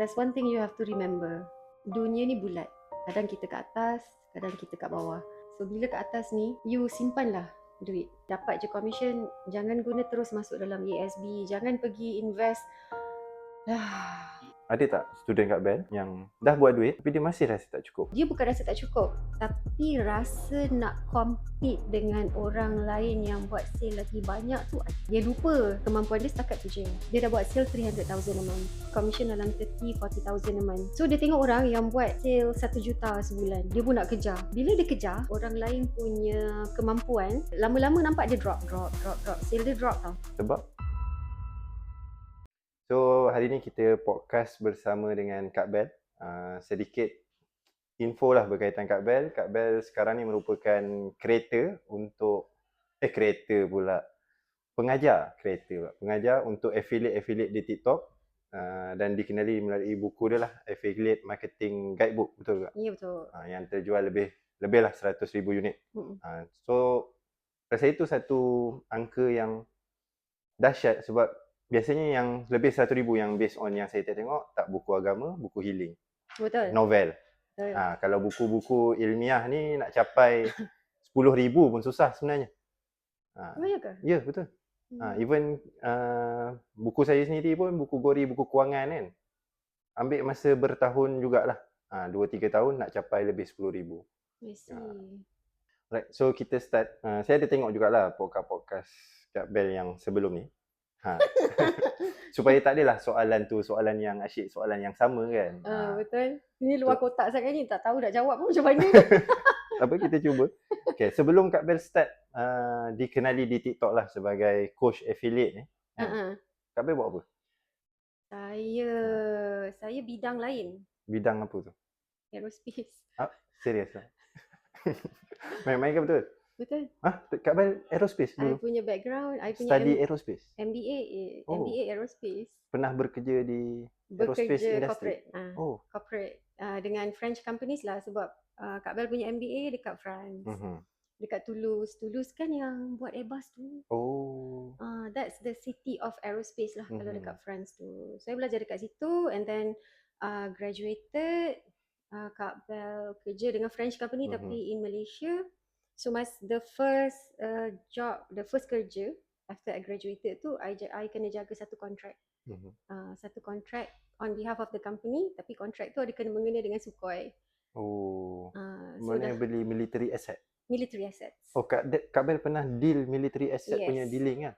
There's one thing you have to remember. Dunia ni bulat. Kadang kita kat atas, kadang kita kat bawah. So bila kat atas ni, you simpanlah duit. Dapat je commission, jangan guna terus masuk dalam ASB. Jangan pergi invest. Ada tak student kat Bell yang dah buat duit tapi dia masih rasa tak cukup? Dia bukan rasa tak cukup, tapi rasa nak compete dengan orang lain yang buat sale lagi banyak tu. Dia lupa kemampuan dia setakat tu je. Dia dah buat sale 300,000 a month, commission dalam 30-40,000 a month. So dia tengok orang yang buat sale 1 juta sebulan, dia pun nak kejar. Bila dia kejar orang lain punya kemampuan, lama-lama nampak dia drop. Sale dia drop tau. Sebab So hari ni kita podcast bersama dengan Kak Bell. Sedikit info lah berkaitan Kak Bell. Kak Bell sekarang ni merupakan pengajar untuk affiliate di TikTok, dan dikenali melalui buku dia lah, Affiliate Marketing Guidebook, betul tak? Ya, betul. Yang terjual lebih lah 100,000 unit. So rasa itu satu angka yang dahsyat, sebab biasanya yang lebih 100,000 yang based on yang saya tengok tak buku agama, buku healing, Betul. novel. Betul. Kalau buku-buku ilmiah ni nak capai 10,000 pun susah sebenarnya. Ya ke? Ya, betul. Even buku saya sendiri pun, buku Gori, buku kewangan kan, ambil masa bertahun jugalah. 2-3 tahun nak capai lebih 10,000. I see. Right, so kita start. Saya ada tengok jugalah podcast Kak Bell yang sebelum ni. Supaya tak adalah soalan yang asyik, soalan yang sama kan. Betul. Ini luar kotak sangat ni, tak tahu nak jawab pun macam mana. Apa kita cuba. Okay, sebelum Kak Bell start dikenali di TikTok lah sebagai coach affiliate ni. Kak Bell buat apa? Saya bidang lain. Bidang apa tu? Aerospace. Serius lah? Main-main ke betul? Betul. Kak Bell aerospace dulu? I punya background, I punya Study aerospace? MBA Aerospace. Pernah bekerja di aerospace industry? Corporate. Dengan French companies lah, sebab Kak Bell punya MBA dekat France. Dekat Toulouse. Toulouse kan yang buat Airbus tu. That's the city of aerospace lah kalau dekat France tu. Saya belajar dekat situ, and then graduated. Kak Bell kerja dengan French company tapi in Malaysia. So the first job, the first kerja after I graduated tu, I kena jaga satu kontrak. Satu kontrak on behalf of the company, tapi kontrak tu ada kena mengena dengan Sukhoi. Mana beli military asset? Military assets. Kak Bell pernah deal military asset punya dealing kan?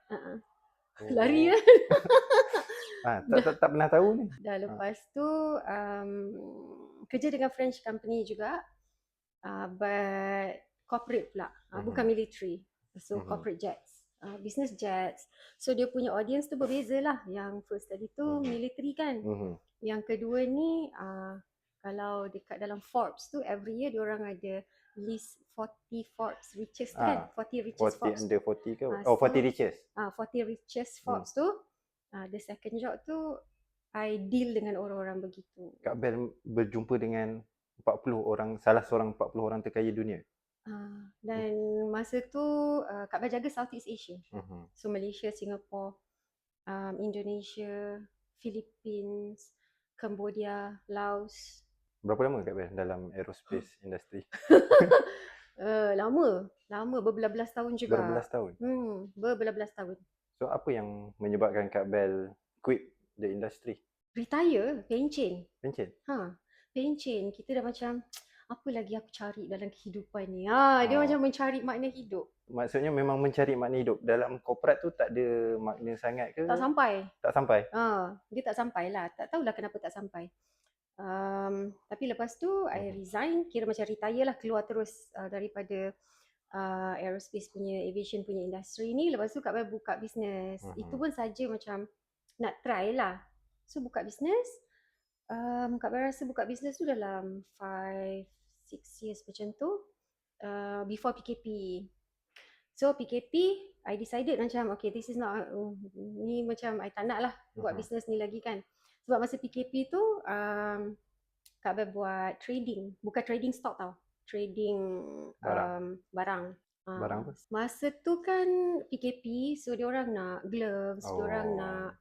Lari kan? Tak pernah tahu ni. Dah lepas tu kerja dengan French company juga, but corporate pula, bukan military. So corporate jets, business jets. So dia punya audience tu berbeza lah. Yang first tadi tu military kan. Yang kedua ni kalau dekat dalam Forbes tu, every year diorang ada list 40 Forbes richest kan, 40 richest 40 Forbes. under 40 ke? 40 richest. 40 richest Forbes tu. The second job tu I deal dengan orang-orang begitu. Kak Bell berjumpa dengan 40 orang, salah seorang 40 orang terkaya dunia. Dan masa tu Kak Bell jaga Southeast Asia. So Malaysia, Singapore, Indonesia, Philippines, Cambodia, Laos. Berapa lama Kak Bell dalam aerospace industry? Lama, berbelas-belas tahun juga. Berbelas tahun? Berbelas-belas tahun. So apa yang menyebabkan Kak Bell quit the industry? Retire, pencen. Pencen? Kita dah macam, apa lagi aku cari dalam kehidupan ni? Dia macam mencari makna hidup. Maksudnya memang mencari makna hidup. Dalam korporat tu tak ada makna sangat ke? Tak sampai. Tak sampai? Dia tak sampai lah. Tak tahulah kenapa tak sampai. Tapi lepas tu I resign, kira macam retire lah, keluar terus daripada aerospace punya, aviation punya industri ni. Lepas tu Kak Bell buka bisnes. Itu pun saja macam nak try lah. So buka bisnes. Kak Bell rasa buka bisnes tu dalam 5-6 years macam tu, before PKP. So PKP, I decided macam okay, this is not, ni macam I tak nak lah buat bisnes ni lagi kan. Sebab masa PKP tu Kak Bell buat trading, bukan trading stock tau, trading barang. Barang apa? Masa tu kan PKP, so diorang nak gloves, diorang nak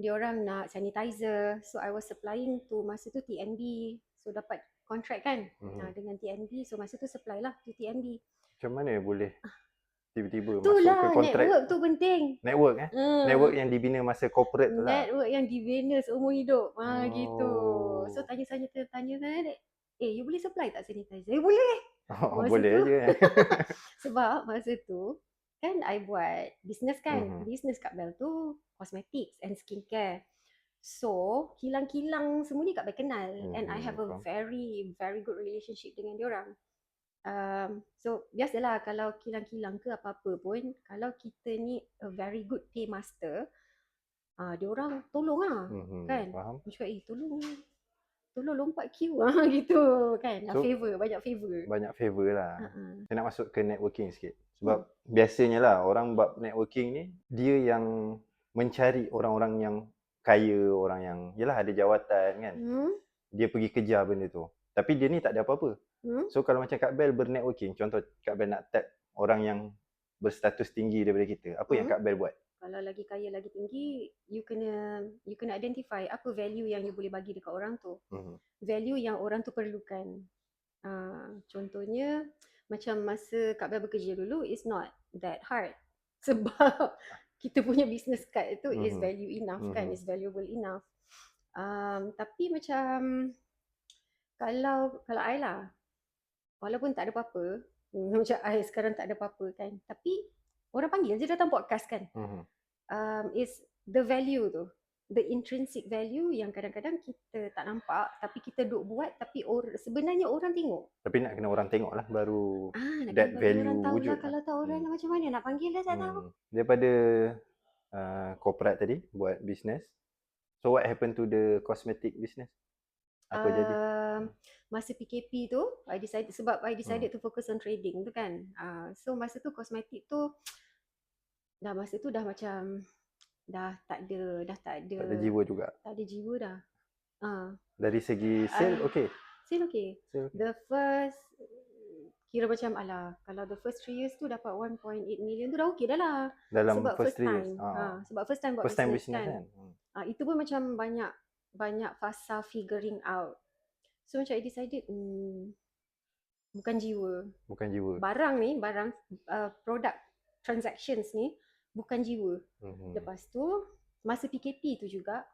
diorang nak sanitizer. So I was supplying to masa tu TNB. So dapat contract kan dengan TNB. So masa tu supply lah to TNB. Macam mana boleh tiba-tiba masuk ke Itulah kontrak? network tu penting. Network Network yang dibina masa corporate tu lah. Network yang dibina seumur hidup. Gitu. Oh. So tanya-tanya, you boleh supply tak sanitizer? Boleh. Oh, Masa boleh tu. je. Sebab masa tu kan I buat business kan. Business Kak Bel tu cosmetics and skincare. So kilang-kilang semua ni Kak Bel kenal. And I have a very very good relationship dengan diorang. So biasalah kalau kilang-kilang ke apa-apa pun, kalau kita ni a very good paymaster, diorang tolong lah kan. Faham. Dia cakap tolong lompat queue gitu kan. So, banyak favor. Banyak favor lah. Saya nak masuk ke networking sikit. Sebab biasanya lah orang buat networking ni, dia yang mencari orang-orang yang kaya, orang yang yelah ada jawatan kan. Dia pergi kejar benda tu. Tapi dia ni tak ada apa-apa. So kalau macam Kak Bel bernetworking, contoh Kak Bel nak tap orang yang berstatus tinggi daripada kita, apa yang Kak Bel buat? Kalau lagi kaya, lagi tinggi, you kena identify apa value yang you boleh bagi dekat orang tu. Value yang orang tu perlukan. Contohnya macam masa Kak Bel bekerja dulu, it's not that hard. Sebab kita punya business card tu is value enough kan, is valuable enough. Tapi macam kalau I lah, walaupun tak ada apa-apa, macam I sekarang tak ada apa-apa kan, tapi orang panggil je datang podcast kan. Is the value tu, the intrinsic value yang kadang-kadang kita tak nampak tapi kita duk buat, tapi sebenarnya orang tengok. Tapi nak kena orang tengok lah baru nak that kena value orang tahu wujud lah. Kalau tak orang macam mana nak panggil dia, tak tahu. Daripada corporate tadi buat business, so what happened to the cosmetic business? Apa jadi? Masa PKP tu I decided to focus on trading tu kan. So masa tu kosmetik tu dah macam dah tak ada jiwa juga. Tak ada jiwa dah. Dari segi sale okay. Sale okay. The first kira macam kalau the first 3 years tu dapat 1.8 million tu dah okay dah lah. Dalam sebab first 3 years. Sebab first time buat business kan. Itu pun macam banyak fasa figuring out. So macam I decided bukan jiwa. Barang product transactions ni bukan jiwa. Lepas tu masa PKP tu juga,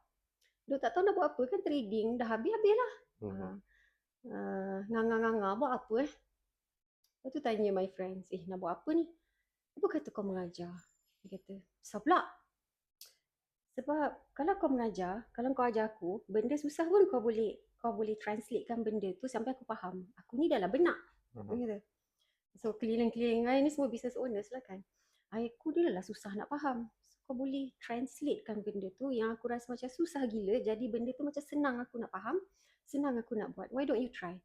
duk tak tahu nak buat apa kan, trading dah habis-habis lah. Nganga buat apa Lepas tu tanya my friends, nak buat apa ni? Apa kata kau mengajar? Dia kata, susah pula. Sebab kalau kau mengajar, kalau kau ajar aku, benda susah pun kau boleh translatekan benda tu sampai aku faham. Aku ni dah lah benak. Dia kata. So keliling-keliling ni semua business owners lah kan. Aku dia lah susah nak faham. So, kau boleh translatekan benda tu yang aku rasa macam susah gila, jadi benda tu macam senang aku nak faham, senang aku nak buat. Why don't you try?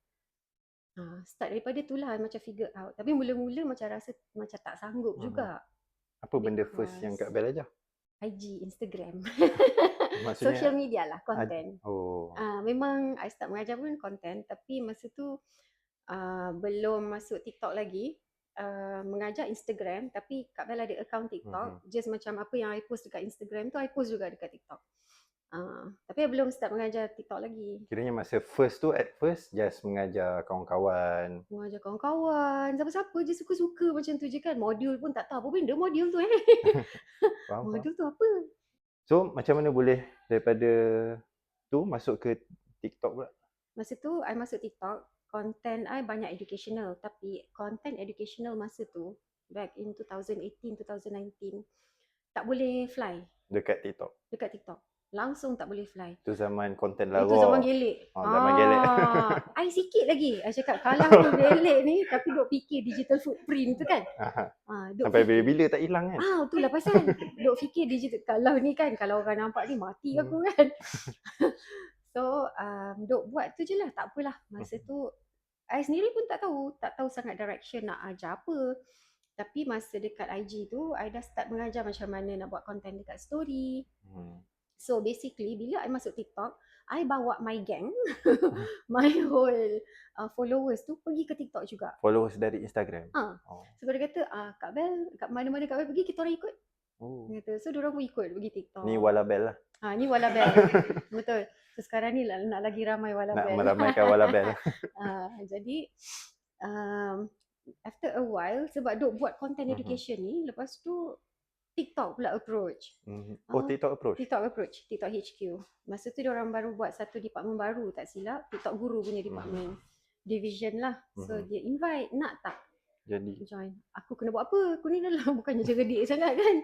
Start daripada tu lah macam figure out. Tapi mula-mula macam rasa macam tak sanggup juga. Apa benda first yang Kak Bel ajar? IG, Instagram. Maksudnya, social media lah, content. Oh. Memang I start mengajar pun content, tapi masa tu belum masuk TikTok lagi. Mengajar Instagram, tapi Kak Bel ada account TikTok. Just macam apa yang I post dekat Instagram tu, I post juga dekat TikTok. Tapi I belum start mengajar TikTok lagi. Kiranya masa first tu, at first just mengajar kawan-kawan. Siapa-siapa je suka-suka macam tu je kan. Modul pun tak tahu apa benda modul tu modul tu apa. So macam mana boleh daripada tu masuk ke TikTok pula? Masa tu I masuk TikTok, content I banyak educational, tapi content educational masa tu back in 2018-2019 tak boleh fly dekat TikTok. Langsung tak boleh fly. Itu zaman konten lah. Itu zaman gelek. Zaman gelek. I sikit lagi. I cakap kalau tu gelek ni tapi duk fikir digital footprint tu kan. Sampai bila-bila tak hilang kan. Itulah pasal. Duk fikir digital. Kalau ni kan, kalau orang nampak ni mati aku kan. So duk buat tu je lah. Tak apalah. Masa tu I sendiri pun tak tahu sangat direction nak ajar apa. Tapi masa dekat IG tu I dah start mengajar macam mana nak buat konten dekat story. So basically bila I masuk TikTok, I bawa my gang, my whole followers tu pergi ke TikTok juga. Followers dari Instagram? Sebab dia kata, Kak Bel, kat mana-mana Kak Bel pergi, kita orang ikut. Oh. Kata. So diorang pun ikut pergi TikTok. Ni Walabel lah. Ni Walabel. Betul. So sekarang ni nak lagi ramai Nak Walabel. meramaikan Walabel. Jadi after a while sebab duk buat content education ni, lepas tu TikTok pula approach. Oh, TikTok approach? TikTok approach, TikTok HQ. Masa tu diorang baru buat satu department baru tak silap, TikTok Guru punya department. Division lah. So dia invite, nak tak? Jadi join. Aku kena buat apa? Aku ni dalam bukannya cerdik sangat kan.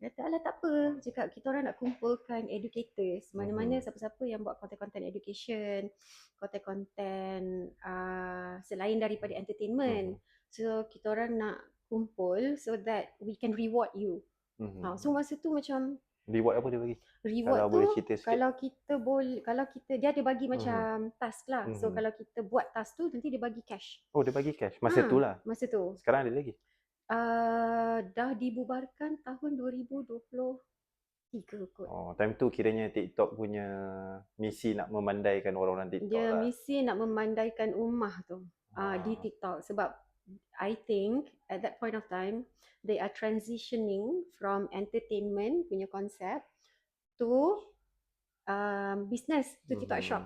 Kata alah tak apa. Cakap kita orang nak kumpulkan educators. Mana-mana siapa-siapa yang buat konten-konten education, konten-konten selain daripada entertainment. So kita orang nak kumpul so that we can reward you. So masa tu macam reward apa dia bagi? Reward Kalau tu boleh cerita sikit. kalau kita dia ada bagi macam task lah. So kalau kita buat task tu nanti dia bagi cash. Oh, dia bagi cash masa tu lah. Masa tu. Sekarang ada lagi? Dah dibubarkan tahun 2023 kot. Oh, time tu kiranya TikTok punya misi nak memandaikan orang-orang TikTok Dia lah. misi nak memandaikan ummah tu di TikTok sebab I think at that point of time they are transitioning from entertainment punya konsep to business, to TikTok shop.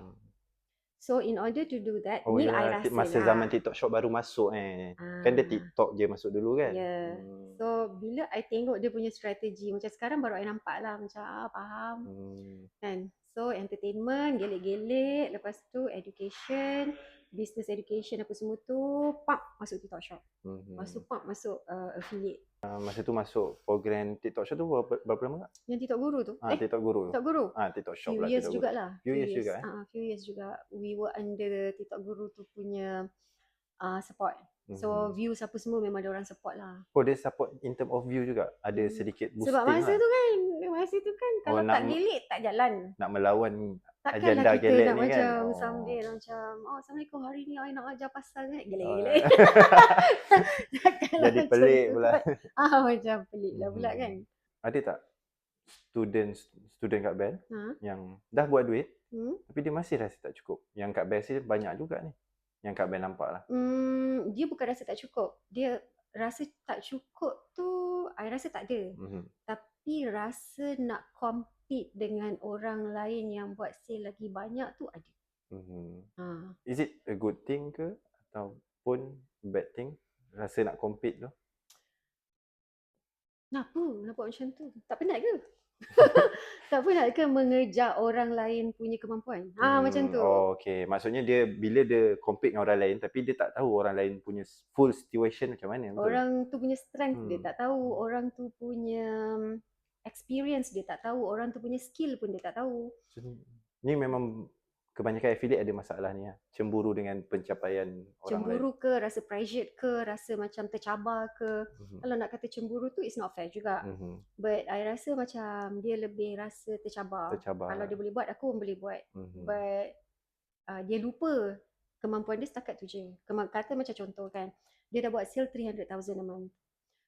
So in order to do that, ni I rasa masa zaman TikTok shop baru masuk kan dia TikTok je masuk dulu kan. So bila I tengok dia punya strategi, macam sekarang baru I nampak lah macam faham kan. So entertainment, gelek-gelek, lepas tu education, business education apa semua tu, masuk TikTok shop. Lepas tu masuk affiliate. Masa tu masuk program TikTok shop tu berapa lama tak? Yang TikTok Guru tu? TikTok Guru. TikTok Guru. TikTok shop few lah. Years jugalah. Few years juga. Few years juga. We were under TikTok Guru tu punya support. So views apa semua memang dia orang support lah. Oh, dia support in term of view juga. Ada sedikit boosting sebab masa lah. Masa tu kan kalau tak gelek tak jalan. Nak melawan takkanlah agenda kita gelek nak ni macam kan. sambil macam Assalamualaikum, hari ni I nak ajar pasal ni gelek-gelek. Jadi pelik pula. Macam pelik lah pula kan. Ada tak student kat BEL yang dah buat duit tapi dia masih rasa tak cukup? Yang kat BEL sini banyak juga ni. Yang kat BEL nampak lah. Dia bukan rasa tak cukup. Dia rasa tak cukup tu I rasa tak ada. Tapi rasa nak compete dengan orang lain yang buat sale lagi banyak tu ada. Is it a good thing ke ataupun bad thing? Rasa nak compete tu? Kenapa nak buat macam tu? Tak penat ke? Tak penat ke mengejar orang lain punya kemampuan? Macam tu. Oh, okay. Maksudnya dia bila dia compete dengan orang lain tapi dia tak tahu orang lain punya full situation macam mana. Betul? Orang tu punya strength dia tak tahu. Orang tu punya experience dia tak tahu. Orang tu punya skill pun dia tak tahu. So, ni memang kebanyakan affiliate ada masalah ni lah. Cemburu dengan pencapaian orang cemburu lain. Ke, rasa pressure ke, rasa macam tercabar ke. Kalau nak kata cemburu tu it's not fair juga. But I rasa macam dia lebih rasa tercabar. Kalau dia boleh buat, aku pun boleh buat. But dia lupa kemampuan dia setakat tu je. Kata macam contoh kan, dia dah buat sale 300,000 a month.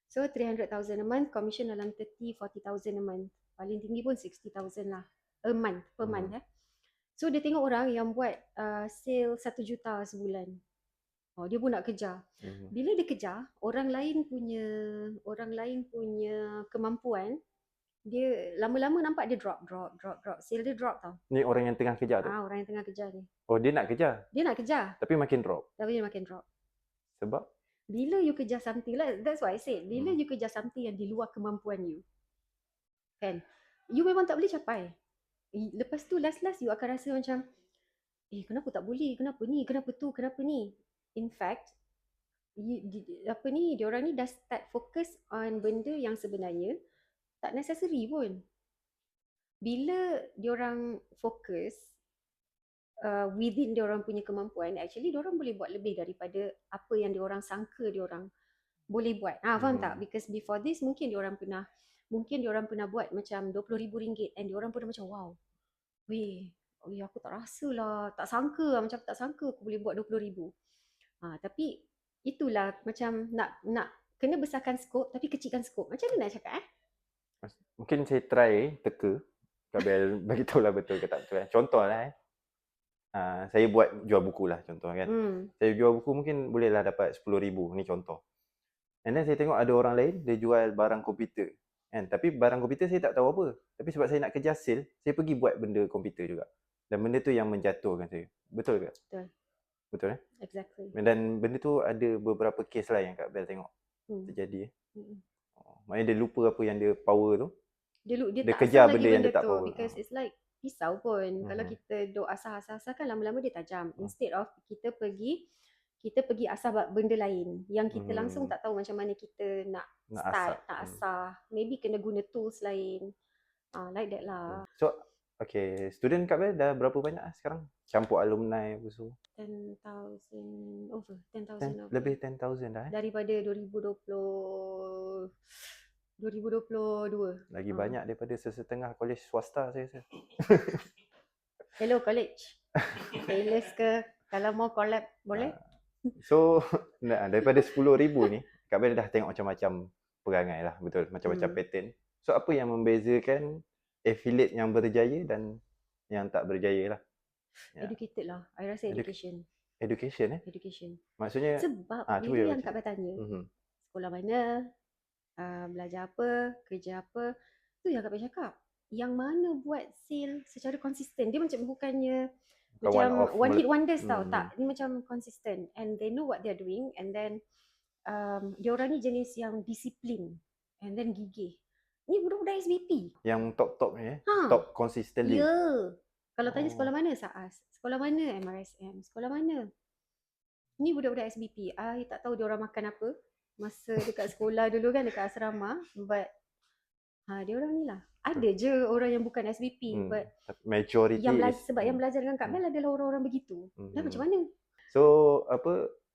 So 300,000 a month, commission dalam 30-40,000 a month. Paling tinggi pun 60,000 lah a month, per month So dia tengok orang yang buat sale 1 juta sebulan. Dia pun nak kejar. Bila dia kejar, orang lain punya kemampuan, dia lama-lama nampak dia drop. Sale dia drop tau. Ni orang yang tengah kejar tu? Orang yang tengah kejar ni. Oh, dia nak kejar? Dia nak kejar. Tapi makin drop? Tapi dia makin drop. Sebab? Bila you kejar something, that's what I said. Bila you kejar something yang di luar kemampuan you, kan, you memang tak boleh capai. Lepas tu last you akan rasa macam kenapa tak boleh, kenapa ni, kenapa tu, kenapa ni. In fact, diorang ni dah start fokus on benda yang sebenarnya tak necessary pun. Bila diorang fokus within diorang punya kemampuan, actually diorang boleh buat lebih daripada apa yang diorang sangka diorang boleh buat. Faham tak? Because before this mungkin diorang pernah buat macam RM20,000 and diorang pun macam wow, aku tak rasa lah, tak sangka aku boleh buat RM20,000. Tapi itulah macam nak kena besarkan skop tapi kecilkan skop. Macam mana nak cakap Mungkin saya try teka Kabel bagi tahu lah betul ke tak betul. Contoh lah saya buat jual buku lah contoh kan. Saya jual buku mungkin bolehlah dapat RM10,000 ni contoh. And then saya tengok ada orang lain dia jual barang komputer Kan? Tapi barang komputer saya tak tahu apa. Tapi sebab saya nak kerja sale, saya pergi buat benda komputer juga. Dan benda tu yang menjatuhkan saya. Betul ke? Betul. Betul Exactly. Dan benda tu ada beberapa kes lah yang Kak Bel tengok terjadi. Maknanya dia lupa apa yang dia power tu. Dia Dia tak kejar asah lagi benda yang benda dia tak tu power. because it's like pisau pun. Kalau kita duk asah kan lama-lama dia tajam. Instead of kita pergi asah benda lain yang kita langsung tak tahu macam mana kita nak start, nak asah. Maybe kena guna tools lain. Like that lah. So, okay, student Kak Bel dah berapa banyak sekarang? Campur alumni apa semua? 10,000 over. 10,000 over. Lebih 10,000 dah Daripada 2022. Lagi banyak daripada sesetengah kolej swasta saya rasa. Hello college. Sales ke? Kalau mau collab boleh? So, daripada 10,000 ni, Kak Bel dah tengok macam-macam perangai lah, betul? Macam-macam pattern. So, apa yang membezakan affiliate yang berjaya dan yang tak berjaya lah? Educated lah. I rasa education. Education Education. Maksudnya? Sebab bila yang Kak Bel tanya, sekolah mana, belajar apa, kerja apa, tu yang Kak Bel cakap. Yang mana buat sale secara konsisten. Dia macam bukannya macam one hit wonders tau. Tak, dia macam konsisten. And they know what they're doing. And then diorang ni jenis yang disiplin. And then gigih. Ni budak-budak SBP. Yang top-top ni top consistently. Ya. Kalau tanya sekolah mana, SAAS. Sekolah mana, MRSM. Sekolah mana. Ni budak-budak SBP. I tak tahu diorang makan apa masa dekat sekolah dulu kan, dekat asrama. But diorang ni lah. Ada je orang yang bukan SBP. But majority sebab yang belajar dengan Kak Bel adalah orang-orang begitu. Dan macam mana? So,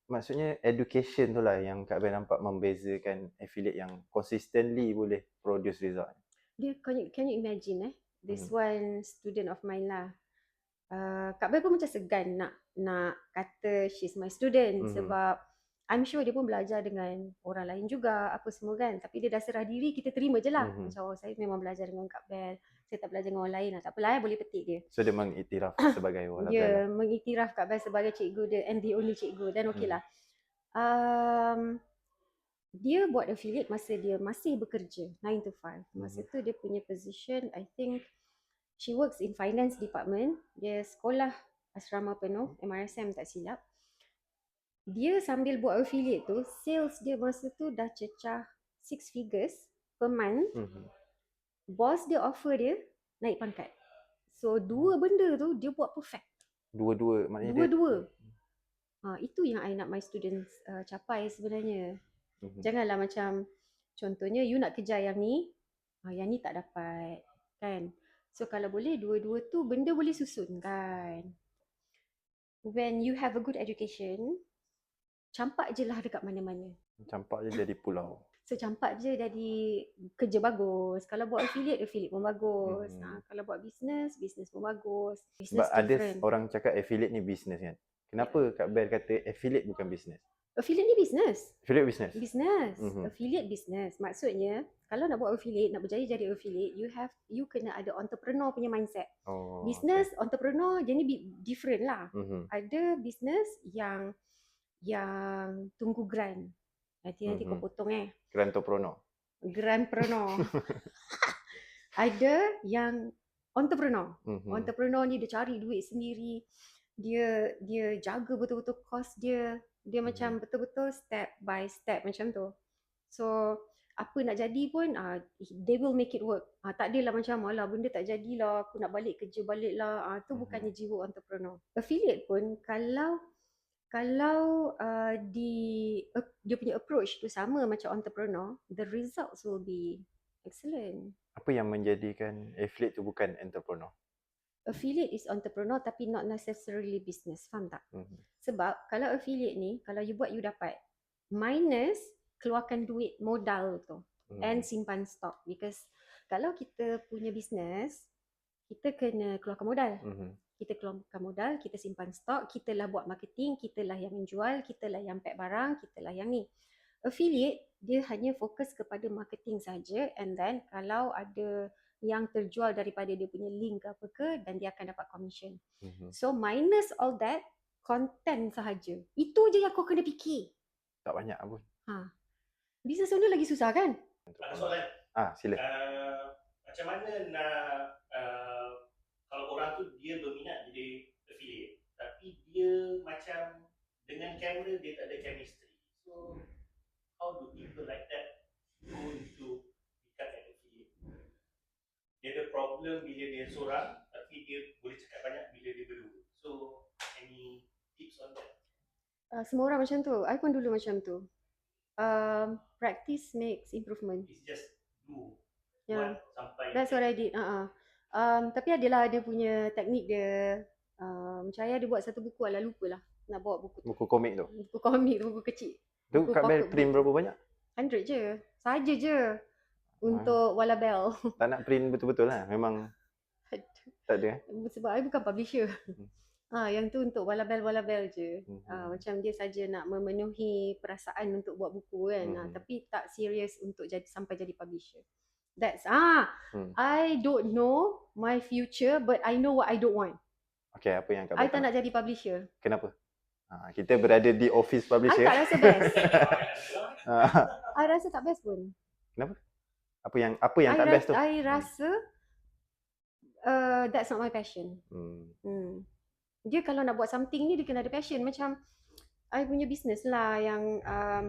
maksudnya education tu lah yang Kak Bel nampak membezakan affiliate yang consistently boleh produce result. Dia, can you imagine this one student of mine lah. Kak Bel pun macam segan nak kata she's my student sebab I'm sure dia pun belajar dengan orang lain juga apa semua kan. Tapi dia dah serah diri, kita terima je lah. Macam saya memang belajar dengan Kak Bel. Saya tak belajar dengan orang lain lah. Tak apalah boleh petik dia. So dia mengiktiraf sebagai orang Dia mengiktiraf Kak Bel sebagai cikgu dia and the only cikgu. Dan okey lah. Dia buat affiliate masa dia masih bekerja 9 to 5. Masa tu dia punya position, I think she works in finance department. Dia sekolah asrama penuh, MRSM tak silap. Dia sambil buat affiliate tu, sales dia masa tu dah cecah 6 figures per month. Boss dia offer dia naik pangkat. So dua benda tu dia buat perfect. Dua-dua maknanya dua-dua. Itu yang I nak my students capai sebenarnya. Janganlah macam contohnya you nak kejar yang ni tak dapat kan. So kalau boleh dua-dua tu benda boleh susun kan. When you have a good education, campak je lah dekat mana-mana. Campak je jadi pulau. So campak je jadi kerja bagus. Kalau buat affiliate pun bagus. Kalau buat business pun bagus. Business sebab ada orang cakap affiliate ni business kan. Kenapa Kak Bel kata affiliate bukan business? Affiliate ni business. Affiliate business? Business. Affiliate business. Maksudnya, kalau nak buat affiliate, nak berjaya jadi affiliate, you kena ada entrepreneur punya mindset. Business, entrepreneur, jadi different lah. Ada business yang tunggu grant. Nanti kau potong Grantopreneur. Ada yang entrepreneur. Entrepreneur ni dia cari duit sendiri. Dia jaga betul-betul cost dia. Dia macam betul-betul step by step macam tu. So apa nak jadi pun they will make it work. Tak adalah macam alah benda tak jadilah, aku nak balik kerja baliklah. Tu bukannya jiwa entrepreneur. Affiliate pun kalau dia punya approach tu sama macam entrepreneur, the results will be excellent. Apa yang menjadikan affiliate tu bukan entrepreneur? Affiliate is entrepreneur tapi not necessarily business. Faham tak? Sebab kalau affiliate ni, kalau you buat you dapat. Minus keluarkan duit modal tu. And simpan stok. Because kalau kita punya business, kita kena keluarkan modal. Kita keluarkan modal, kita simpan stok, kita lah buat marketing, kita lah yang menjual, kita lah yang pack barang, kita lah yang ni. Affiliate, dia hanya fokus kepada marketing saja. And then kalau ada yang terjual daripada dia punya link ke apa ke, dan dia akan dapat commission. So minus all that, content sahaja. Itu je yang kau kena fikir. Tak banyak pun. Business owner lagi susah kan? Sila. Macam mana nak kalau orang tu dia berminat jadi affiliate, tapi dia macam dengan kamera dia tak ada chemistry. So how do people like that go into become an affiliate? Dia ada problem bila dia seorang, tapi dia boleh cakap banyak bila dia berdua. So any tips on that? Semua orang macam tu. I pun dulu macam tu. Practice makes improvement. It's just do Yeah, what sampai that's what I did. Tapi adalah dia punya teknik dia. Macam I ada buat satu buku, ala lupa lah nak bawa buku tu. Buku komik tu. Buku komik tu, buku kecil. Tu Buku Kak Bel pocket print book. berapa banyak? 100 je. Saja je. Untuk Wallabel. Tak nak print betul-betul lah. Memang tak ada. Sebab I bukan publisher. Yang tu untuk Wallabel je. Macam dia saja nak memenuhi perasaan untuk buat buku kan. Tapi tak serius untuk sampai jadi publisher. That's I don't know my future, but I know what I don't want. Okay, apa yang Kak I Bel tak nak jadi publisher. Kenapa? Kita berada di office I publisher. tak rasa best. I rasa tak best pun. Kenapa? Apa yang tak best tu? I rasa that's not my passion. Dia kalau nak buat something ni dia kena ada passion. Macam I punya business lah yang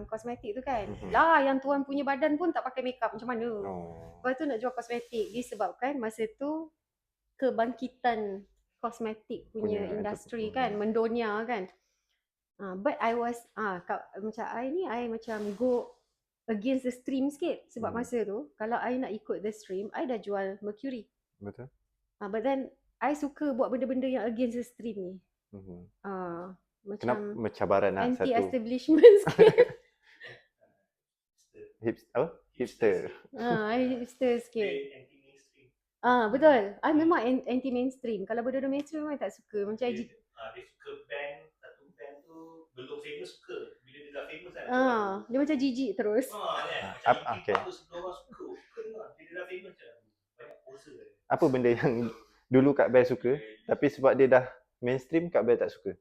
kosmetik tu kan. Lah yang tuan punya badan pun tak pakai makeup, macam mana? Lepas tu nak jual kosmetik disebabkan masa tu kebangkitan kosmetik punya industri kan, mendunia kan. But I was macam I macam go against the stream sikit. Sebab masa tu kalau I nak ikut the stream, I dah jual Mercury. Betul. But then I suka buat benda-benda yang against the stream ni. Macam kenapa cabaran lah satu anti-establishment sikit. Hipster. Hipster sikit. Betul. I memang anti-mainstream. Kalau benda-benda mainstream memang tak suka. Macam dia suka band, satu band tu belum famous suka. Bila dia dah famous kan. Dia macam jijik terus. Macam Linkin Park tu sebelum orang suka lah. Bila dia dah famous je. Banyak poser. Apa benda yang dulu Kak Bel suka, tapi sebab dia dah mainstream, Kak Bel tak suka?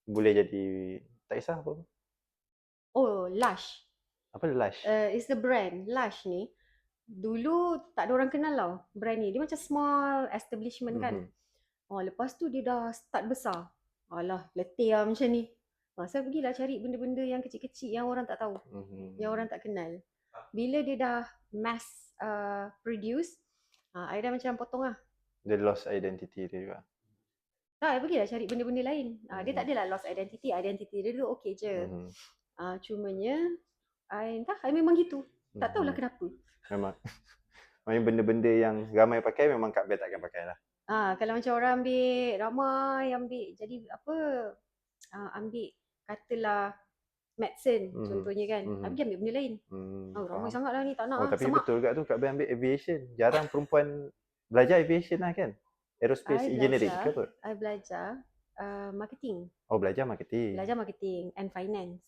Boleh jadi, tak kisah apa. Lush. Apa Lush? It's the brand. Lush ni dulu tak ada orang kenal tau brand ni. Dia macam small establishment kan. Lepas tu dia dah start besar. Alah, letih lah macam ni. Saya pergilah cari benda-benda yang kecil-kecil yang orang tak tahu. Yang orang tak kenal. Bila dia dah mass produce, I dah macam potong lah. Dia lost identity dia juga. Tak, I pergilah cari benda-benda lain. Dia tak adalah lost identity. Identity dia tu okey je. Cumanya, I memang gitu. Tak tahulah kenapa. Memang benda-benda yang ramai pakai memang Kak Bel takkan pakai lah. Kalau macam orang ambil ramai, ambil jadi apa, ambil katalah medicine contohnya kan. Pergi ambil benda lain. Ramai sangat lah ni, tak nak tapi semak. betul kat tu Kak Bel ambil aviation. Jarang perempuan belajar aviation lah kan? Aerospace engineering ke apa? I belajar marketing. Belajar marketing. Belajar marketing and finance.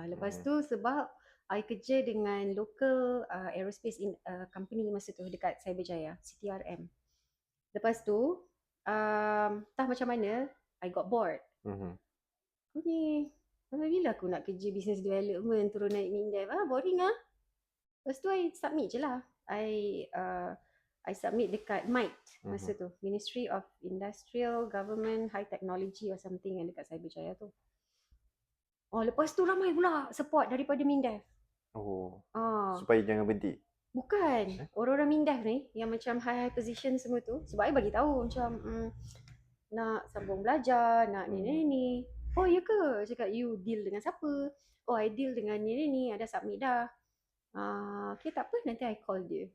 Lepas tu sebab I kerja dengan local aerospace company masa tu dekat Cyberjaya, CTRM. Lepas tu, entah macam mana, I got bored. Ni, bila aku nak kerja business development, turun naik MINDEF, boring lah. Lepas tu I submit je lah. I submit dekat MITE masa tu, Ministry of Industrial Government High Technology or something yang dekat Cyberjaya tu. Lepas tu ramai pula support daripada MINDEF. Supaya jangan berhenti. Bukan. Orang-orang MINDEF ni yang macam high position semua tu, sebab I bagi tahu macam nak sambung belajar, nak ni. Ya ke? Cakap you deal dengan siapa? I deal dengan ni, ada submit dah. Okay, tak apa, nanti I call dia.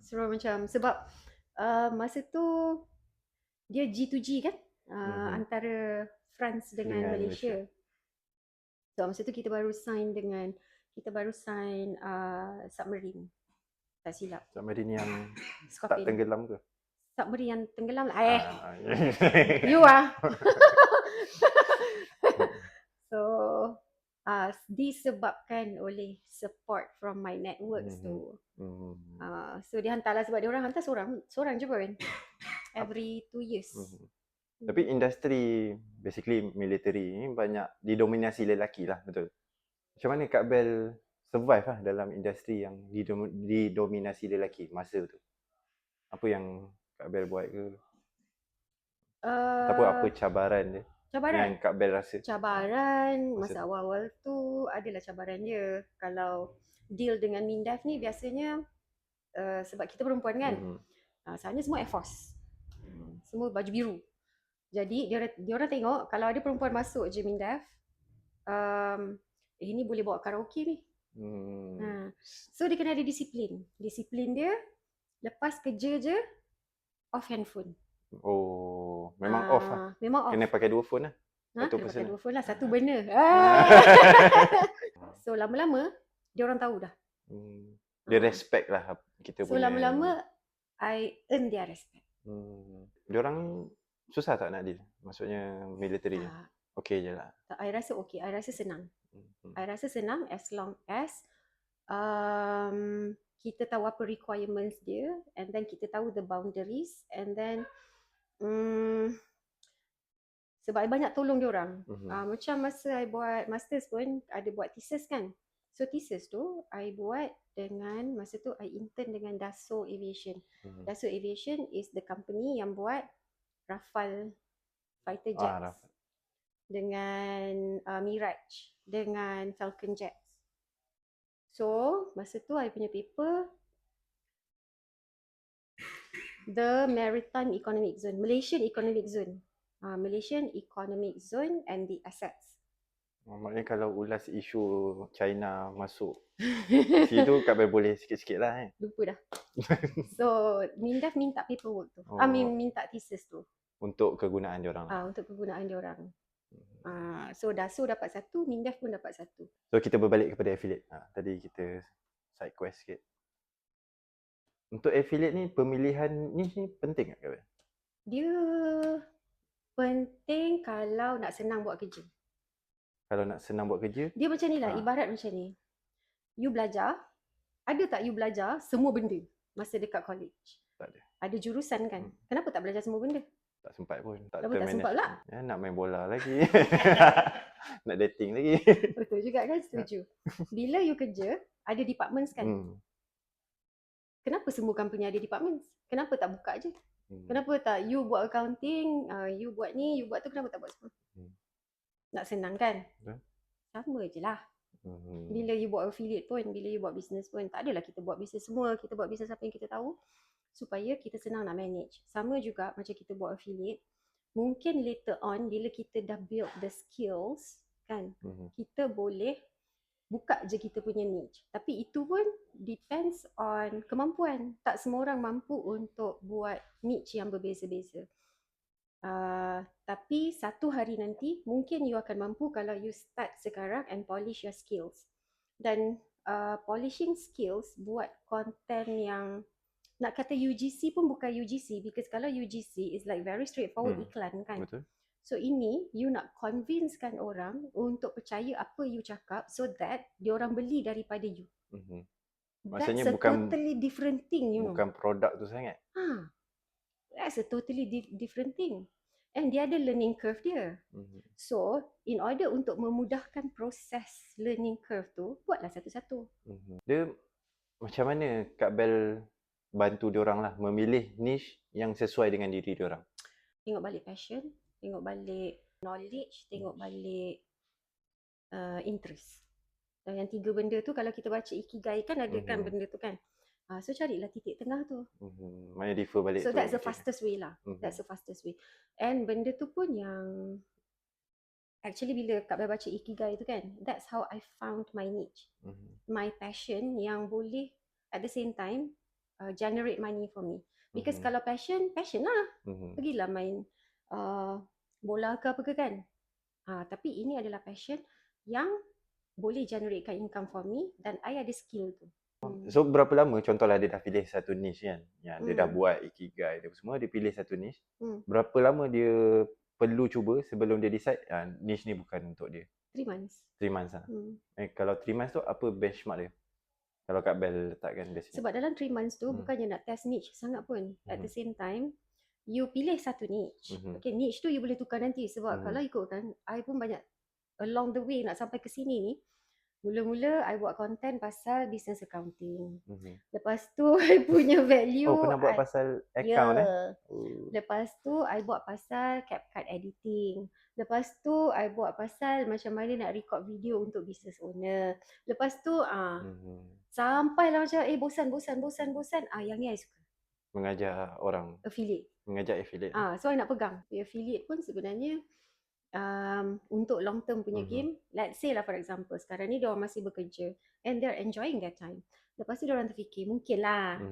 Suruh macam sebab masa tu dia G2G kan, antara France dengan Malaysia. So masa tu kita baru sign submarine. Tak silap. Submarine yang Scorpion. tak tenggelam ke? Submarine yang tenggelam lah. You ah. So disebabkan oleh support from my networks tu. So dia hantarlah sebab dia orang hantar seorang je pun. Every 2 years. Tapi industri basically military ni banyak didominasi lelaki lah, betul? Macam mana Kak Bel survive lah dalam industri yang didominasi lelaki masa tu? Apa yang Kak Bel buat ke? Ataupun apa cabaran dia yang Cabaran. Kak Bel rasa? Cabaran Masa masa awal-awal tu adalah cabaran dia. Kalau deal dengan MINDEF ni biasanya sebab kita perempuan kan. Sana semua Air Force. Semua baju biru. Jadi dia orang tengok kalau ada perempuan masuk je MINDEF, ini boleh bawa karaoke ni. So dia kena ada disiplin. Disiplin dia lepas kerja je off handphone. Oh, memang off lah. Memang off. Kena pakai 2 phone lah. Satu Kena pakai personal. 2 phone lah, satu burner. So lama-lama dia orang tahu dah. Dia respect lah kita So punya. lama-lama I earn their respect. Diorang susah tak nak deal? Maksudnya military ni. Okey je lah. I rasa okey, I rasa senang. I rasa senang as long as kita tahu apa requirements dia, and then kita tahu the boundaries, and then sebab I banyak tolong dia orang. Macam masa I buat masters pun ada buat thesis kan. So thesis tu I buat dengan, masa tu I intern dengan Dassault Aviation. Dassault Aviation is the company yang buat Rafale fighter jets. Dengan Mirage, dengan Falcon jets. So masa tu I punya paper the Maritime Economic Zone, Malaysian Economic Zone. Malaysian Economic Zone and the assets. Maknanya kalau ulas isu China masuk situ Kak Bel boleh sikit-sikit lah Lupa dah. So MINDEF minta paperwork tu. Minta thesis tu. Untuk kegunaan diorang lah. Untuk kegunaan diorang. So Dassault dapat satu, MINDEF pun dapat satu. So kita berbalik kepada affiliate. Tadi kita side quest sikit. Untuk affiliate ni, pemilihan ni penting tak Kak Bel? Dia penting kalau nak senang buat kerja. Kalau nak senang buat kerja? Dia macam ni lah, ibarat macam ni. You belajar, ada tak you belajar semua benda masa dekat college? Tak ada. Ada jurusan kan? Kenapa tak belajar semua benda? Tak sempat pun. Kenapa tak sempat pula? Nak main bola lagi. Nak dating lagi. Betul juga kan? Setuju. Bila you kerja, ada departments kan? Kenapa semua company ada departments? Kenapa tak buka je? Kenapa tak you buat accounting, you buat ni, you buat tu, kenapa tak buat semua? Nak senang kan? Sama je lah. Bila you buat affiliate pun, bila you buat business pun, tak adalah kita buat business semua. Kita buat business apa yang kita tahu supaya kita senang nak manage. Sama juga macam kita buat affiliate. Mungkin later on bila kita dah build the skills kan, kita boleh buka je kita punya niche. Tapi itu pun depends on kemampuan. Tak semua orang mampu untuk buat niche yang berbeza-beza. Tapi satu hari nanti mungkin you akan mampu kalau you start sekarang and polish your skills. Dan polishing skills buat content yang nak kata UGC pun bukan UGC, because kalau UGC is like very straightforward iklan kan. Betul. So ini you nak convincekan orang untuk percaya apa you cakap so that diorang beli daripada you. Maksudnya That's a totally different thing, you know. Bukan produk tu sangat. That's a totally different thing. And dia ada learning curve dia. So, in order untuk memudahkan proses learning curve tu, buatlah satu-satu. Dia macam mana Kak Bel bantu diorang lah memilih niche yang sesuai dengan diri diorang? Tengok balik passion, tengok balik knowledge, tengok balik interest. Dan yang 3 benda tu kalau kita baca Ikigai kan ada kan benda tu kan. So carilah titik tengah tu. Mana differ balik so tu. that's the fastest way lah. That's the fastest way. And benda tu pun yang actually bila Kak Bel baca Ikigai tu kan, that's how I found my niche. My passion yang boleh at the same time generate money for me. Because kalau passion lah. Pergilah main bola ke apa ke kan. Tapi ini adalah passion yang boleh generatekan income for me dan I ada skill tu. So berapa lama contohlah dia dah pilih satu niche kan, yang dia dah buat Ikigai dia semua, dia pilih satu niche. Berapa lama dia perlu cuba sebelum dia decide niche ni bukan untuk dia? 3 months. 3 months lah. Kalau 3 months tu apa benchmark dia? Kalau Kak Bel letakkan biasanya. Sebab dalam 3 months tu bukannya nak test niche sangat pun. At the same time you pilih satu niche. Okay, niche tu you boleh tukar nanti sebab kalau ikutkan I pun banyak along the way nak sampai ke sini ni, Mula-mula I buat content pasal business accounting. Mhm. Lepas tu I punya value Oh, pernah buat I, pasal account yeah. Oh. Lepas tu I buat pasal CapCut editing. Lepas tu I buat pasal macam mana nak record video untuk business owner. Lepas tu sampailah macam bosan. Yang ni I suka. Mengajar orang, Affiliate. mengajar affiliate. So I nak pegang. Affiliate pun sebenarnya untuk long term punya game, let's say lah for example, sekarang ni diorang masih bekerja and they're enjoying their time. Lepas tu diorang terfikir, mungkin lah,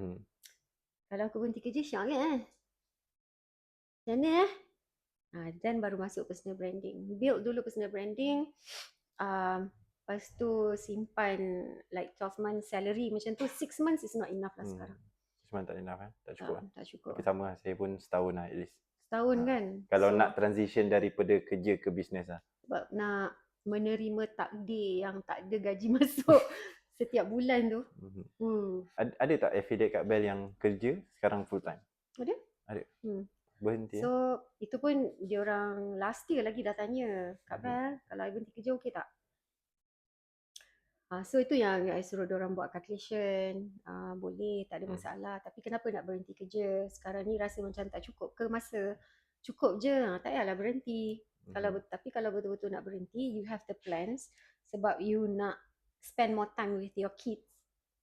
kalau aku berhenti kerja, syak kan? Macam mana then baru masuk personal branding. Build dulu personal branding, lepas tu simpan like 12 months salary macam tu. 6 months is not enough lah sekarang. 6 months tak enough tak cukup Tak cukup. Tapi sama lah, saya pun setahun lah at least. Setahun kan? Kalau nak transition daripada kerja ke bisnes lah. Sebab nak menerima takdir yang tak ada gaji masuk setiap bulan tu. Ada tak affiliate Kak Bel yang kerja sekarang full time? Ada. Berhenti So itu pun diorang last year lagi dah tanya, Kak Bel, kalau I berhenti kerja okey tak? So itu yang I suruh diorang buat calculation. Boleh, tak ada masalah. Tapi kenapa nak berhenti kerja? Sekarang ni rasa macam tak cukup ke masa? Cukup je, tak payahlah berhenti. Tapi kalau betul-betul nak berhenti, you have the plans sebab you nak spend more time with your kids.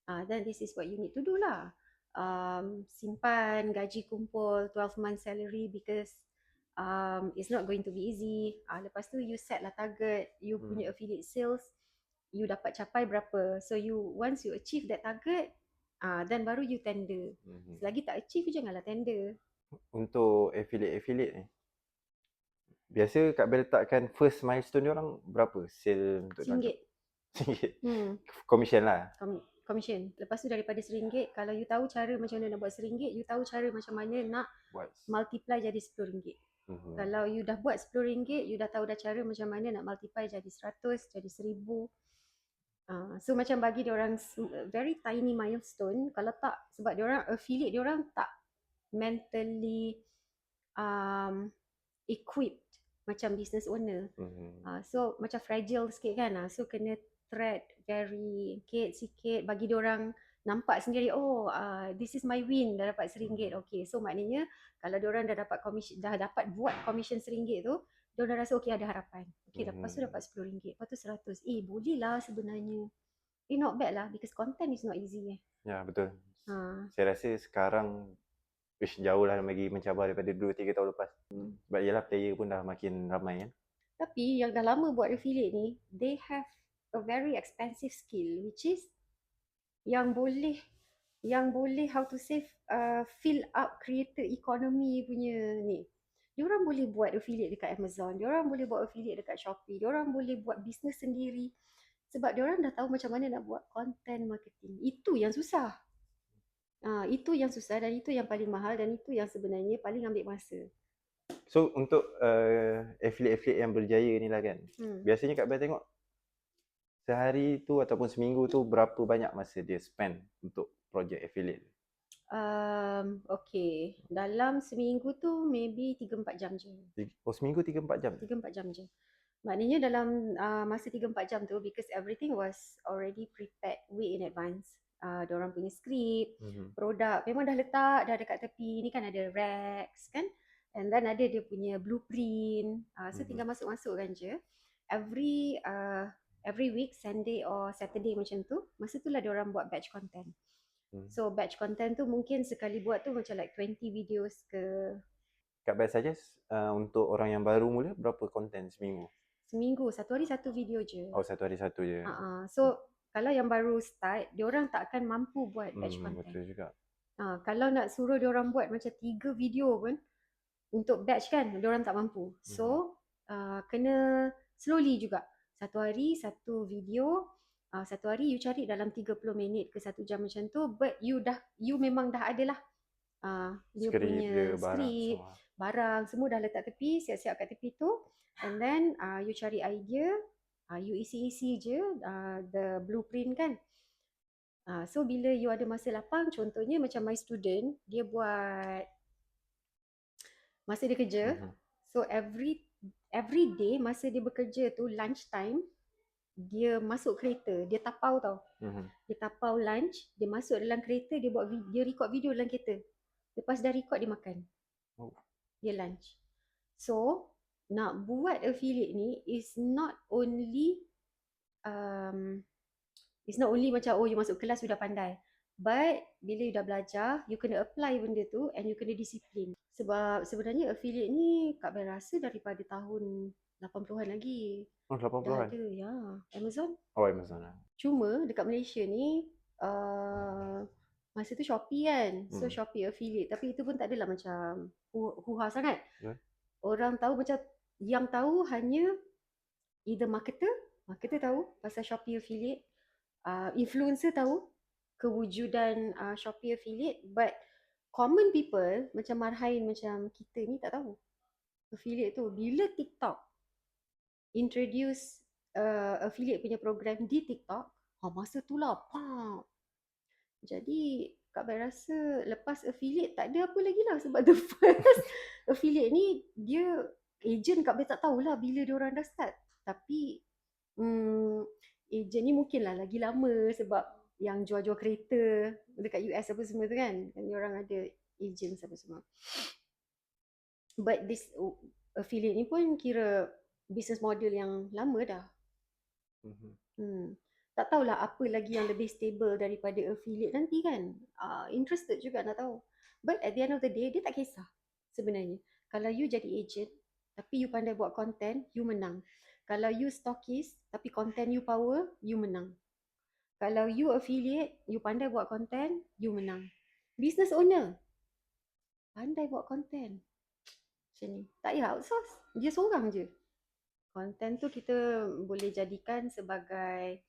Then this is what you need to do lah. Simpan gaji kumpul 12 months salary because it's not going to be easy. Lepas tu you set lah target, you punya affiliate sales, you dapat capai berapa. So once you achieve that target, then baru you tender. Selagi tak achieve, janganlah tender. Untuk affiliate ni, biasa Kak Bel letakkan first milestone dia orang berapa sale untuk RM1. Commission lah. Commission. Lepas tu daripada RM1, kalau you tahu cara macam mana nak buat RM1, you tahu cara macam mana nak multiply jadi RM10. Kalau you dah buat RM10, you dah tahu dah cara macam mana nak multiply jadi 100, jadi 1000. So macam bagi diorang very tiny milestone. Kalau tak, sebab diorang affiliate, diorang tak mentally equipped macam business owner. So macam fragile sikit kan. So kena thread very sikit bagi diorang nampak sendiri, this is my win, dah dapat RM1. Okay, so maknanya kalau diorang dah dapat commission, dah dapat buat commission RM1 tu, diorang dah rasa okay, ada harapan. Okay, lepas tu dapat RM10, lepas tu 100. Boleh lah sebenarnya. Not bad lah because content is not easy. Ya, betul. Saya rasa sekarang jauh lah lagi mencabar daripada 2-3 tahun lepas. Sebab yelah player pun dah makin ramai kan. Tapi yang dah lama buat affiliate ni, they have a very expensive skill which is yang boleh how to say fill up creator economy punya ni. Diorang boleh buat affiliate dekat Amazon, diorang boleh buat affiliate dekat Shopee, diorang boleh buat bisnes sendiri. Sebab diorang dah tahu macam mana nak buat content marketing. Itu yang susah. Itu yang susah dan itu yang paling mahal dan itu yang sebenarnya paling ambil masa. So untuk affiliate-affiliate yang berjaya ni lah kan, biasanya Kak Bel tengok sehari tu ataupun seminggu tu berapa banyak masa dia spend untuk projek affiliate? Okay, dalam seminggu tu maybe 3-4 jam je. Seminggu 3-4 jam? 3-4 jam je. Maknanya dalam masa 3-4 jam tu, because everything was already prepared way in advance. Diorang punya skrip, produk memang dah letak, dah dekat tepi. Ni kan ada racks kan, and then ada dia punya blueprint. So tinggal masuk-masukkan je. Every week, Sunday or Saturday macam tu, masa tu lah diorang buat batch content. So batch content tu mungkin sekali buat tu macam like 20 videos ke. Kak Bel saja untuk orang yang baru mula berapa content seminggu? Seminggu, satu hari satu video je. Satu hari satu je. So kalau yang baru start, diorang tak akan mampu buat batch content. Betul juga. Kalau nak suruh diorang buat macam 3 video pun untuk batch kan, diorang tak mampu. So kena slowly juga. Satu hari satu video. Satu hari you cari dalam 30 minit ke 1 jam macam tu, but you memang dah ada lah dia punya skrip, barang semua dah letak tepi, siap-siap kat tepi tu. And then you cari idea, you isi-isi je the blueprint kan. So bila you ada masa lapang, contohnya macam my student, dia buat masa dia kerja. So every day masa dia bekerja tu lunch time, dia masuk kereta, dia tapau tau. Dia tapau lunch, dia masuk dalam kereta, dia record video dalam kereta. Lepas dah record, dia makan. Dia lunch. So, nak buat affiliate ni is not only macam you masuk kelas you dah pandai. But bila you dah belajar, you kena apply benda tu and you kena disiplin. Sebab sebenarnya affiliate ni Kak Bel rasa daripada tahun 80-an lagi. Oh, Dah 80-an? ada, ya. Amazon. Oh, Amazon lah. Cuma dekat Malaysia ni masa tu Shopee kan. So Shopee affiliate, tapi itu pun tak adalah macam huha sangat. Orang tahu macam, yang tahu hanya either marketer tahu pasal Shopee affiliate, influencer tahu kewujudan Shopee affiliate, but common people macam Marhain, macam kita ni tak tahu affiliate tu. Bila TikTok introduce affiliate punya program di TikTok, masa tu lah jadi Kak Bai rasa lepas affiliate tak ada apa lagi lah, sebab the first affiliate ni dia agent Kak Bai tak tahulah bila diorang dah start. Tapi agent ni mungkin lah lagi lama, sebab yang jual-jual kereta dekat US apa semua tu kan diorang ada agent apa semua. But this affiliate ni pun kira business model yang lama dah. Tak tahulah apa lagi yang lebih stable daripada affiliate nanti kan. Interested juga nak tahu. But at the end of the day, dia tak kisah sebenarnya. Kalau you jadi agent tapi you pandai buat content, you menang. Kalau you stockist tapi content you power, you menang. Kalau you affiliate, you pandai buat content, you menang. Business owner pandai buat content, macam ni, tak payah outsource, dia seorang je. Content tu kita boleh jadikan sebagai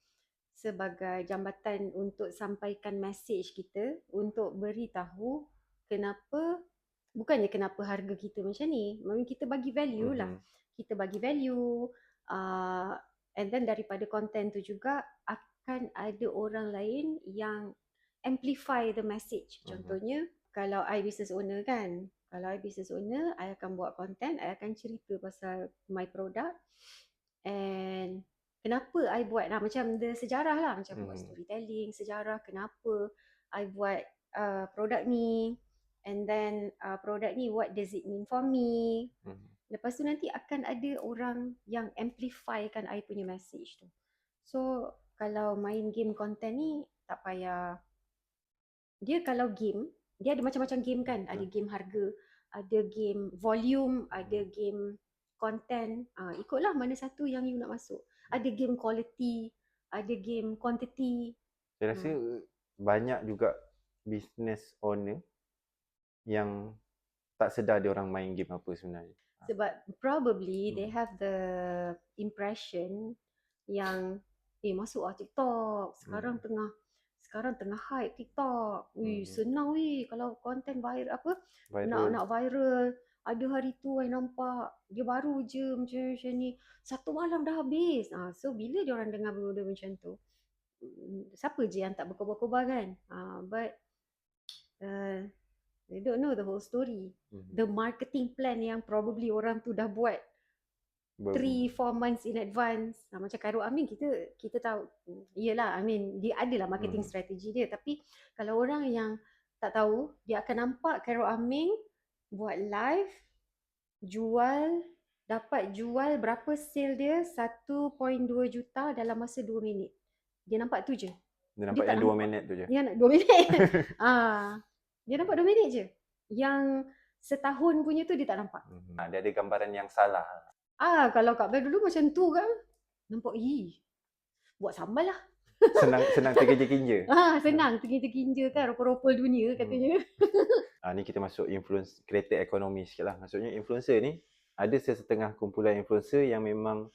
jambatan untuk sampaikan message kita, untuk beritahu kenapa, bukannya kenapa harga kita macam ni. Memang kita bagi value lah. Kita bagi value, and then daripada content tu juga akan ada orang lain yang amplify the message. Contohnya, kalau I business owner kan, I akan buat content, I akan cerita pasal my product and kenapa I buat macam the sejarah lah, macam buat storytelling, sejarah kenapa I buat produk ni, and then produk ni what does it mean for me. Lepas tu nanti akan ada orang yang amplifykan I punya message tu. So kalau main game content ni tak payah, dia kalau game, dia ada macam-macam game kan. Ada game harga, ada game volume, ada game content. Ikutlah mana satu yang you nak masuk. Ada game quality, ada game quantity. Saya rasa banyak juga business owner yang tak sedar dia orang main game apa sebenarnya. Sebab probably they have the impression yang masuk TikTok. Sekarang tengah hype TikTok. Senang kalau content viral nak viral. Ada hari tu I nampak dia baru je macam ni, satu malam dah habis. So bila dia orang dengar benda macam tu, siapa je yang tak berkobar-kobar kan. But they don't know the whole story. The marketing plan yang probably orang tu dah buat 3-4 months in advance. Macam Khairul Amin, kita tahu, iyalah, dia adalah marketing strategi dia. Tapi kalau orang yang tak tahu, dia akan nampak Khairul Amin buat live, dapat jual berapa sale dia, 1.2 juta dalam masa 2 minit. Dia nampak tu je. Dia nampak yang 2 minit tu je. Dia nak 2 minit. Dia nampak 2 minit je. Yang setahun punya tu dia tak nampak. Dia ada gambaran yang salah. Kalau Kak Bel dulu macam tu kan, nampak buat sambal lah. Senang terkinja-kinja. Senang terkinja-kinja kan, rupa-rupa dunia katanya. Ni kita masuk creator ekonomi sikit lah. Maksudnya influencer ni ada setengah kumpulan influencer yang memang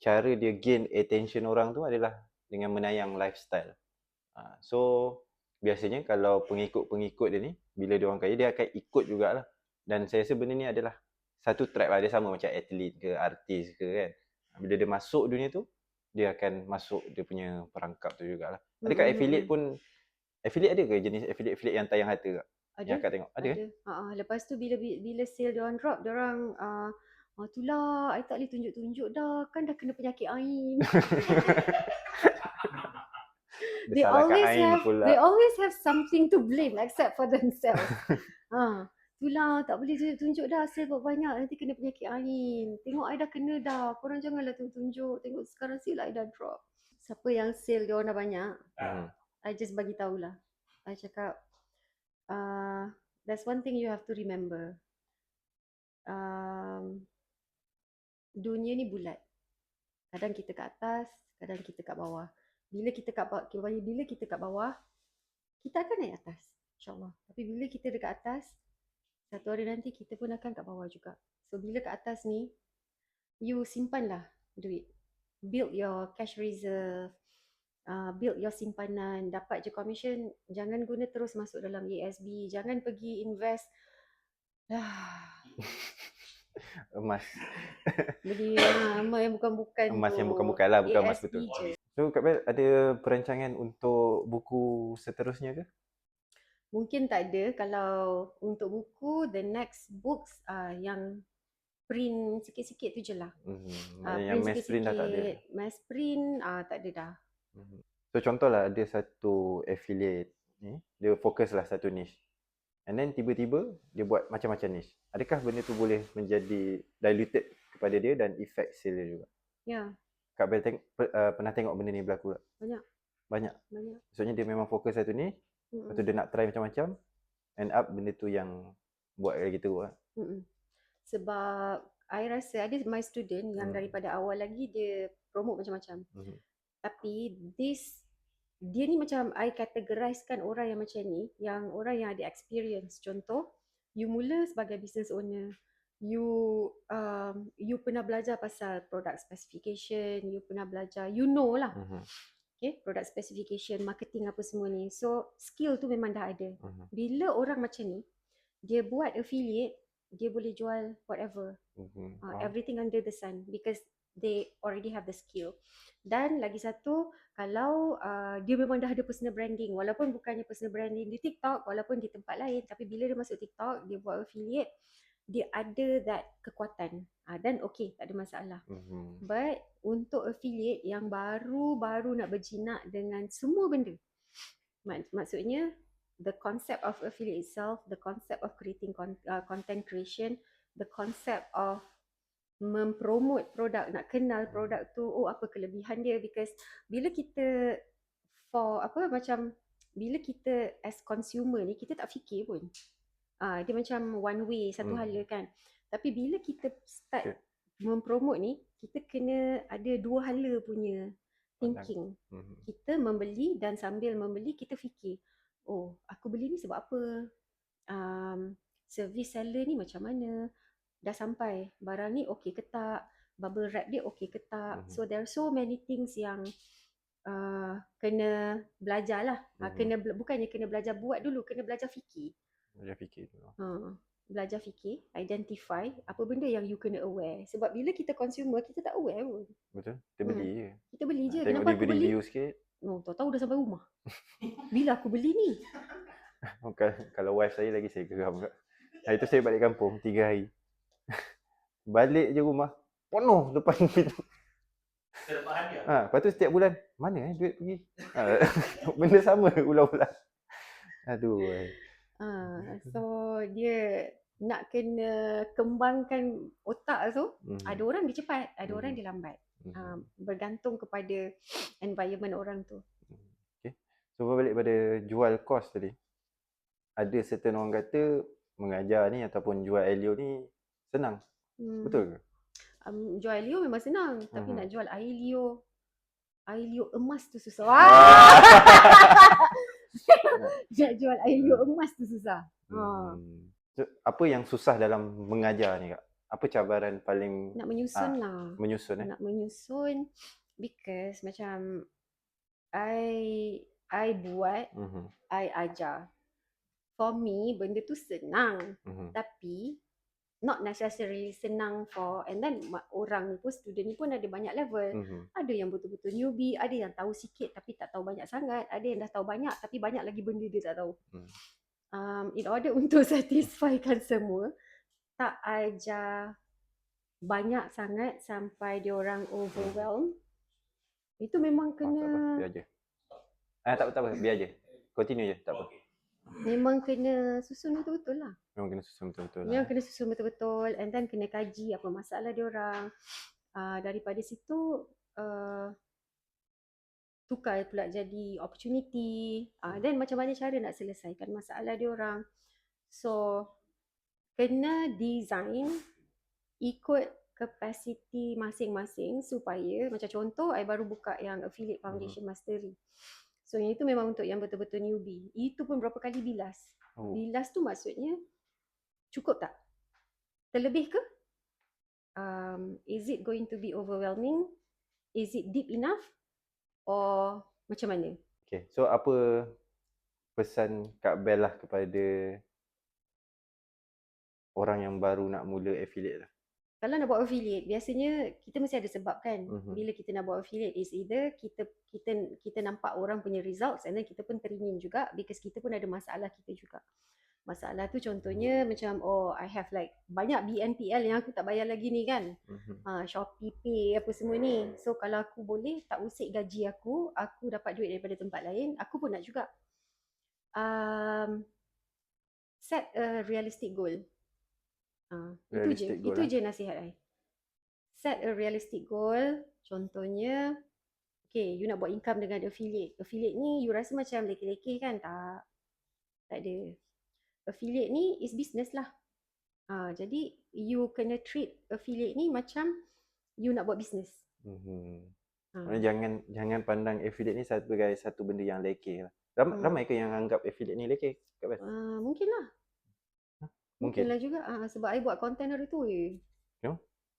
cara dia gain attention orang tu adalah dengan menayang lifestyle. So biasanya kalau pengikut-pengikut dia ni, bila dia orang kaya, dia akan ikut jugalah. Dan saya rasa benda ni adalah satu trap lah. Dia sama macam atlet ke, artis ke kan. Bila dia masuk dunia tu, dia akan masuk dia punya perangkap tu jugalah. Adakah affiliate pun, affiliate ada ke jenis affiliate yang tayang harta? Ada. Yang Kak tengok? Ada. Lepas tu bila sale diorang drop, diorang Itulah, I tak boleh tunjuk-tunjuk dah. Kan dah kena penyakit Ain. They Disalahkan Ain they pula. always have something to blame except for themselves. Itulah, tak boleh tunjuk-tunjuk dah. Sel banyak nanti kena penyakit Ain. Tengok I dah kena dah. Korang janganlah tunjuk-tunjuk. Tengok sekarang sel I dah drop. Siapa yang sale dia orang dah banyak, I just bagi tahulah. I cakap, there's one thing you have to remember. Dunia ni bulat. Kadang kita kat atas, kadang kita kat bawah. Bila kita kat bawah, kita akan naik atas, insyaAllah. Tapi bila kita dekat atas, satu hari nanti kita pun akan kat bawah juga. So bila kat atas ni, you simpanlah duit. Build your cash reserve, build your simpanan, dapat je commission, jangan guna terus masuk dalam ASB, jangan pergi invest Emas. beli emas yang bukan-bukan Emas tu. yang bukan-bukan lah, bukan emas ASB betul. je. So Kak Bel ada perancangan untuk buku seterusnya ke? Mungkin tak ada. Kalau untuk buku, the next books yang print sikit-sikit tu je lah. Yang mass print dah tak ada. Mass print tak ada dah. So contohlah ada satu affiliate ni, dia fokus lah satu niche. And then tiba-tiba dia buat macam-macam niche. Adakah benda tu boleh menjadi diluted kepada dia dan efek sale dia juga? Ya. Kak Bel pernah tengok benda ni berlaku tak? Banyak. Maksudnya dia memang fokus satu niche, lepas tu dia nak try macam-macam, end up benda tu yang buat kayak gitu lah. Sebab I rasa ada my student yang daripada awal lagi dia promote macam-macam. Tapi dia ni macam I categorizekan orang yang macam ni, yang orang yang ada experience. Contoh, you mula sebagai business owner, you pernah belajar pasal product specification, you pernah belajar, you know lah. Okay, product specification, marketing apa semua ni. So skill tu memang dah ada. Bila orang macam ni, dia buat affiliate, dia boleh jual whatever, everything under the sun, because they already have the skill. Dan lagi satu, kalau dia memang dah ada personal branding, walaupun bukannya personal branding di TikTok, walaupun di tempat lain, tapi bila dia masuk TikTok, dia buat affiliate, dia ada that kekuatan, dan okay, tak ada masalah. But untuk affiliate yang baru-baru nak berjinak dengan semua benda, maksudnya the concept of affiliate itself, the concept of creating content creation, the concept of mempromote produk, nak kenal produk tu, apa kelebihan dia, because bila kita bila kita as consumer ni, kita tak fikir pun. Dia macam one way, satu hala kan. Tapi bila kita start mempromote ni, kita kena ada dua hala punya thinking. Kita membeli dan sambil membeli kita fikir, aku beli ni sebab apa? Service seller ni macam mana? Dah sampai, barang ni okey ke tak? Bubble wrap dia okey ke tak? So there are so many things yang kena belajar lah. Bukannya kena belajar buat dulu, kena belajar fikir. Belajar fikir, identify apa benda yang you kena aware. Sebab bila kita consumer, kita tak aware pun. Betul, kita beli je. Kita beli je. Tengok Kenapa aku beli? review sikit. Tahu-tahu dah sampai rumah. Bila aku beli ni? Kalau wife saya lagi saya geram. Hari tu saya balik kampung 3 hari. Balik je rumah, penuh depan pintu. Terdapat hadiah. Lepas tu setiap bulan, mana duit pergi? Benda sama ulang-ulang. Aduh. So dia nak kena kembangkan otak tu, ada orang dia cepat, ada orang dia lambat. Bergantung kepada environment orang tu. Okay. So balik pada jual kos tadi. Ada certain orang kata mengajar ni ataupun jual Elio ni senang. Betul ke? Jual Elio memang senang, tapi nak jual air Leo emas tu susah. Nak jual air Leo emas tu susah. So, apa yang susah dalam mengajar ni Kak? Apa cabaran paling nak menyusun lah. Nak menyusun, because macam I buat, I ajar. For me, benda tu senang. Tapi not necessarily senang for, and then orang ni pun, student ni pun ada banyak level. Ada yang betul-betul newbie, ada yang tahu sikit tapi tak tahu banyak sangat, ada yang dah tahu banyak tapi banyak lagi benda dia tak tahu. In order untuk satisfykan semua, tak ajar banyak sangat sampai dia orang overwhelm. Itu memang Tak apa, kena biar je. Tak apa, biar je. Continue je, tak apa. Okay. memang kena susun betul-betul lah. Memang kena susun betul-betul Memang lah. kena susun betul-betul and then kena kaji apa masalah dia orang. Daripada situ tukar pula jadi opportunity. Then macam mana cara nak selesaikan masalah dia orang. So kena design ikut capacity masing-masing supaya macam contoh I baru buka yang affiliate foundation mastery. So yang itu memang untuk yang betul-betul newbie. Itu pun berapa kali bilas. Oh. Bilas tu maksudnya cukup tak? Terlebih ke? Is it going to be overwhelming? Is it deep enough? Or macam mana? Okay, so apa pesan Kak Bel lah kepada orang yang baru nak mula affiliate lah? Kalau nak buat affiliate, biasanya kita mesti ada sebab kan. Bila kita nak buat affiliate, is either kita nampak orang punya results and then kita pun teringin juga because kita pun ada masalah kita juga. Masalah tu contohnya macam I have like banyak BNPL yang aku tak bayar lagi ni kan. Shopee Pay apa semua ni. So kalau aku boleh tak usik gaji aku dapat duit daripada tempat lain, aku pun nak juga. Set a realistic goal. Itu je nasihat I. Set a realistic goal. Contohnya, okay, you nak buat income dengan affiliate. Affiliate ni you rasa macam lekeh-lekeh kan? Tak ada. Affiliate ni is business lah. Jadi you kena treat affiliate ni macam you nak buat business. Jangan pandang affiliate ni sebagai satu benda yang lekeh lah. Ramai ke yang anggap affiliate ni lekeh? Mungkin lah. Mungkin lah juga. Sebab I buat konten hari tu.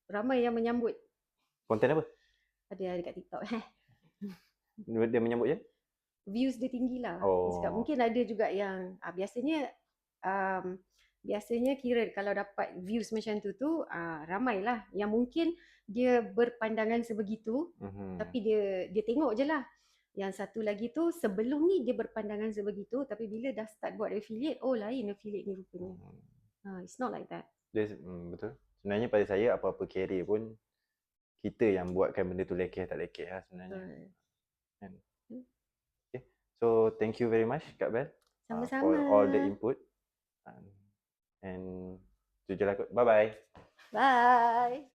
Ramai yang menyambut. Konten apa? Ada dekat TikTok. Dia menyambut je? Views dia tinggi lah. Cakap, mungkin ada juga yang biasanya kira kalau dapat views macam tu ramai lah yang mungkin dia berpandangan sebegitu, tapi dia tengok je lah. Yang satu lagi tu sebelum ni dia berpandangan sebegitu, tapi bila dah start buat affiliate, lain affiliate ni rupanya. It's not like that. Betul. Sebenarnya pada saya apa-apa career pun kita yang buatkan benda tu lekeh tak lekeh lah sebenarnya. Okay. So thank you very much Kak Bel Sama-sama. for all the input. And tu je lah kot. Bye-bye. Bye.